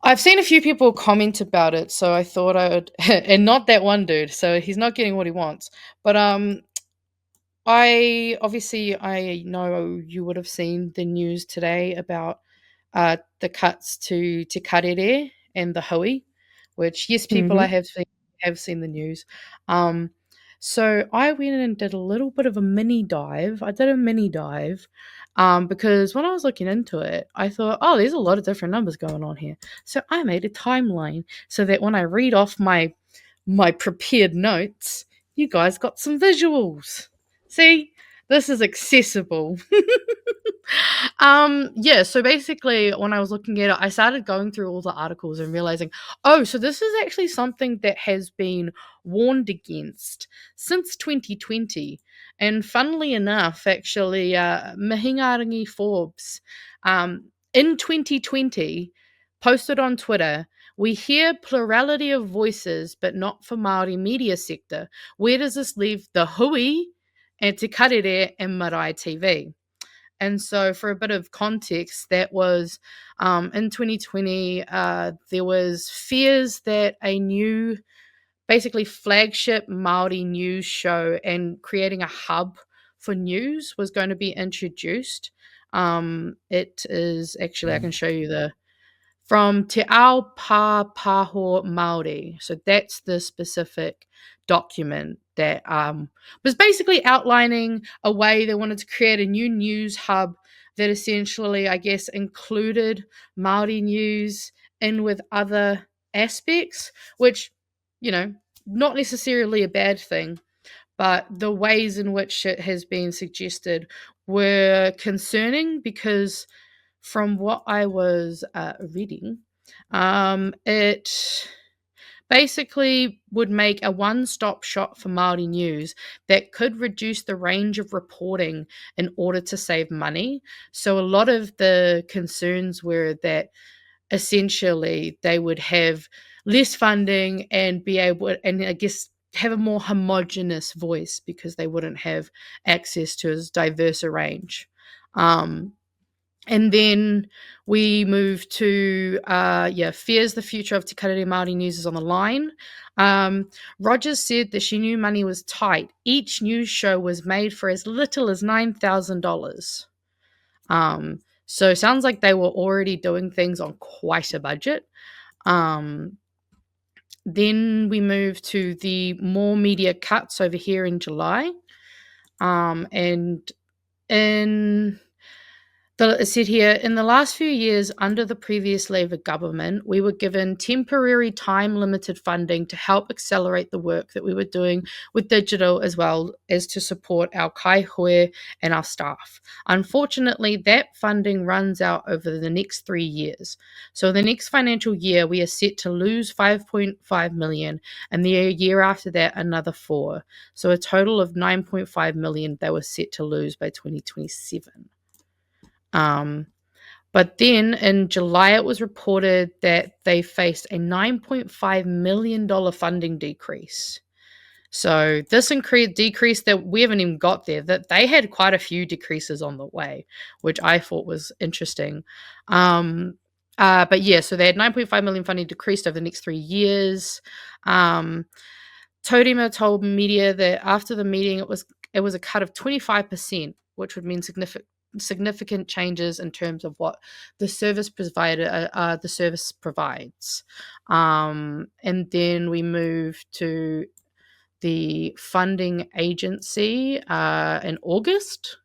I've seen a few people comment about it, so I thought I would, and not that one dude. So he's not getting what he wants. But I know you would have seen the news today about the cuts to Te Karere and the Hui, which yes, people I Mhm. have seen the news. Um, so I went and did a little bit of a mini dive. I did a mini dive because when I was looking into it, I thought, oh, there's a lot of different numbers going on here. So I made a timeline so that when I read off my prepared notes, you guys got some visuals. See, this is accessible. Yeah, so basically when I was looking at it, I started going through all the articles and realizing, oh, so this is actually something that has been warned against since 2020. And funnily enough, actually, Mihingarangi Forbes in 2020 posted on Twitter, we hear plurality of voices, but not for Maori media sector. Where does this leave the Hui and Te Karere and Marae TV? And so, for a bit of context, that was in 2020, there was fears that a new, basically flagship Maori news show and creating a hub for news was going to be introduced. It is actually, I can show you the from Te Ao Pā Pāho Māori. So that's the specific document that was basically outlining a way they wanted to create a new news hub that essentially, I guess, included Māori news in with other aspects, which, you know, not necessarily a bad thing, but the ways in which it has been suggested were concerning because from what I was reading, it basically would make a one-stop shop for Māori news that could reduce the range of reporting in order to save money. So a lot of the concerns were that essentially they would have less funding and be able, and I guess have a more homogenous voice because they wouldn't have access to as diverse a range. Um, and then we move to fears the future of Te Karere Māori news is on the line. Rogers said that she knew money was tight. Each news show was made for as little as $9,000. So sounds like they were already doing things on quite a budget. Um, then we move to the more media cuts over here in July. And in It said here, in the last few years under the previous Labour government, we were given temporary time limited funding to help accelerate the work that we were doing with digital as well as to support our kaihoe and our staff. Unfortunately, that funding runs out over the next 3 years. So the next financial year, we are set to lose 5.5 million, and the year after that, another 4. So a total of 9.5 million they were set to lose by 2027. Um, but then in July, it was reported that they faced a $9.5 million funding decrease. So this decrease that we haven't even got there, that they had quite a few decreases on the way, which I thought was interesting. But yeah, so they had 9.5 million funding decreased over the next 3 years. Um, Todima told media that after the meeting, it was a cut of 25%, which would mean significant changes in terms of what the service provides. And then we move to the funding agency in August.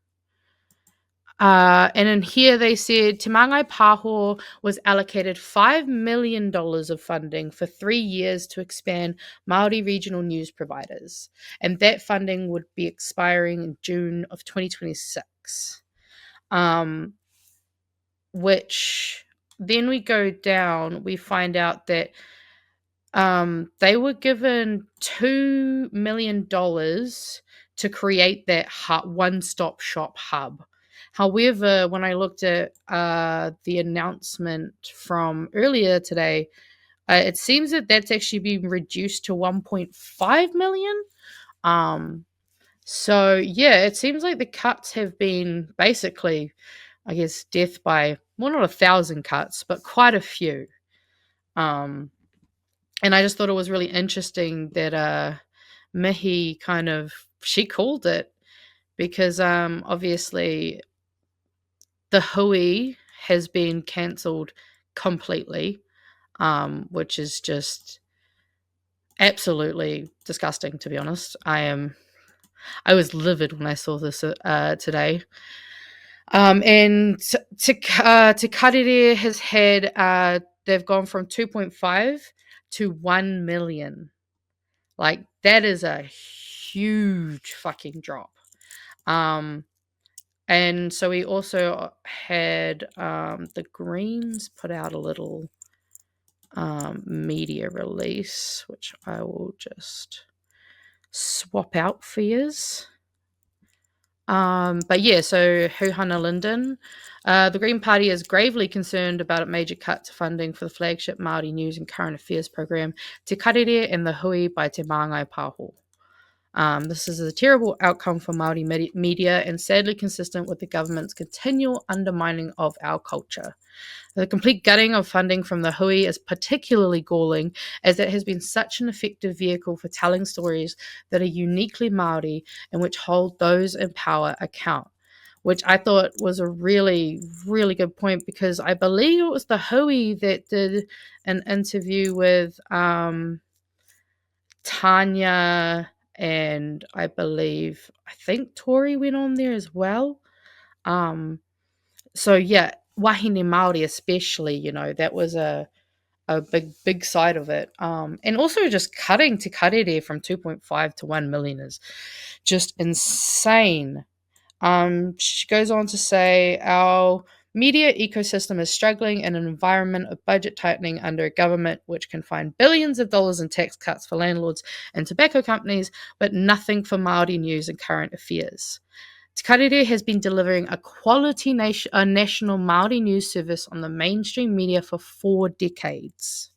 And in here they said Te Māngai Pāho was allocated $5 million of funding for 3 years to expand Māori regional news providers. And that funding would be expiring in June of 2026. Which then we go down, we find out that they were given $2 million to create that one-stop shop hub. However, when I looked at the announcement from earlier today, it seems that that's actually been reduced to 1.5 million. So yeah, it seems like the cuts have been basically, I guess, death by, well, not 1,000 cuts, but quite a few. And I just thought it was really interesting that Mihi she called it, because obviously the hui has been cancelled completely, which is just absolutely disgusting, to be honest. I was livid when I saw this today. And Te Karere has had they've gone from 2.5 to 1 million. Like, that is a huge fucking drop. And so we also had the Greens put out a little media release, which I will just swap out for yous. But yeah, so Huhana Linden, the Green Party is gravely concerned about a major cut to funding for the flagship Māori News and Current Affairs program, Te Karere and the Hui by Te Māngai Pāho. This is a terrible outcome for Māori media and sadly consistent with the government's continual undermining of our culture. The complete gutting of funding from the Hui is particularly galling, as it has been such an effective vehicle for telling stories that are uniquely Māori and which hold those in power account. Which I thought was a really, really good point, because I believe it was the Hui that did an interview with Tanya, and I think Tori went on there as well. So yeah, wahine Māori especially, that was a big side of it. And also just cutting Te Karere from 2.5 to 1 million is just insane. She goes on to say, our media ecosystem is struggling in an environment of budget tightening under a government which can find billions of dollars in tax cuts for landlords and tobacco companies, but nothing for Māori news and current affairs. Te Karere has been delivering a quality national Māori news service on the mainstream media for 4 decades.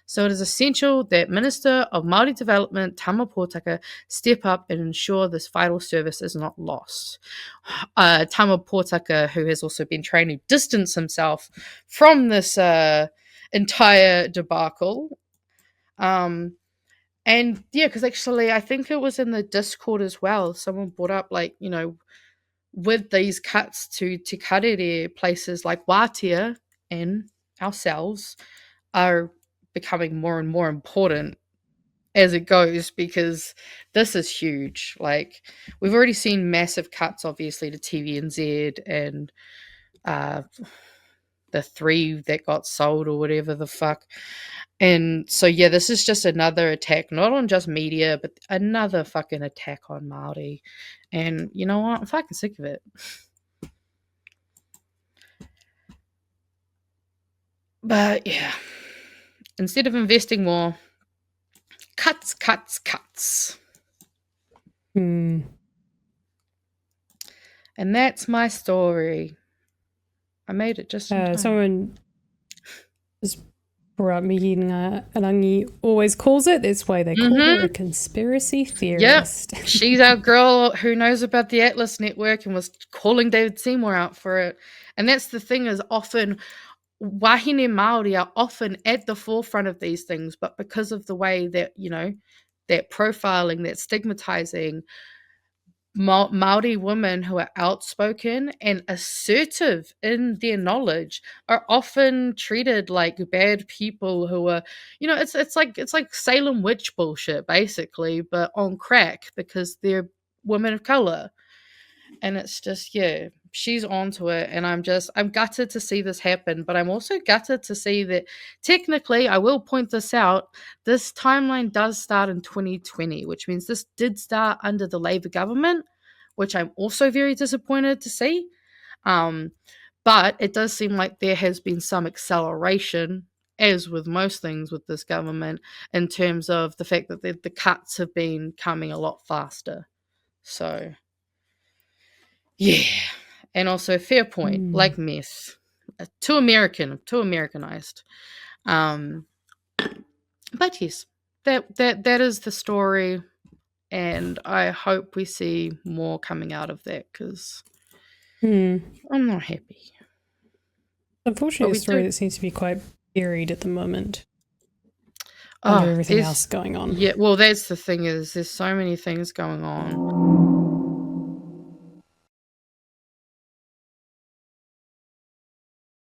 So it is essential that Minister of Māori Development, Tama Pōtaka, step up and ensure this vital service is not lost. Tama Pōtaka, who has also been trying to distance himself from this entire debacle. And yeah, because actually I think it was in the Discord as well, someone brought up, with these cuts to Te Karere, places like Wātea and ourselves are becoming more and more important as it goes, because this is huge. Like, we've already seen massive cuts, obviously, to TVNZ and the 3 that got sold or whatever the fuck. And so, yeah, this is just another attack, not on just media, but another fucking attack on Māori. And you know what? I'm fucking sick of it. But yeah, instead of investing more, cuts. And that's my story. I made it just in time. Someone just brought up Mihi Rangi always calls it. That's why they call her a conspiracy theorist. Yep. She's our girl who knows about the Atlas Network and was calling David Seymour out for it. And that's the thing, is often wahine Māori are often at the forefront of these things, but because of the way that, that profiling, that stigmatizing, Māori women who are outspoken and assertive in their knowledge are often treated like bad people who are, it's like Salem witch bullshit, basically, but on crack, because they're women of color. And it's just, yeah, she's onto it. And I'm gutted to see this happen, but I'm also gutted to see that technically, I will point this out, this timeline does start in 2020, which means this did start under the Labour government, which I'm also very disappointed to see. But it does seem like there has been some acceleration, as with most things with this government, in terms of the fact that the cuts have been coming a lot faster. So yeah, and also fair point, like meth, too Americanized. But yes, that is the story, and I hope we see more coming out of that, because I'm not happy. Unfortunately, a story that seems to be quite buried at the moment. under Oh, everything else going on. yeah, well, that's the thing is there's so many things going on.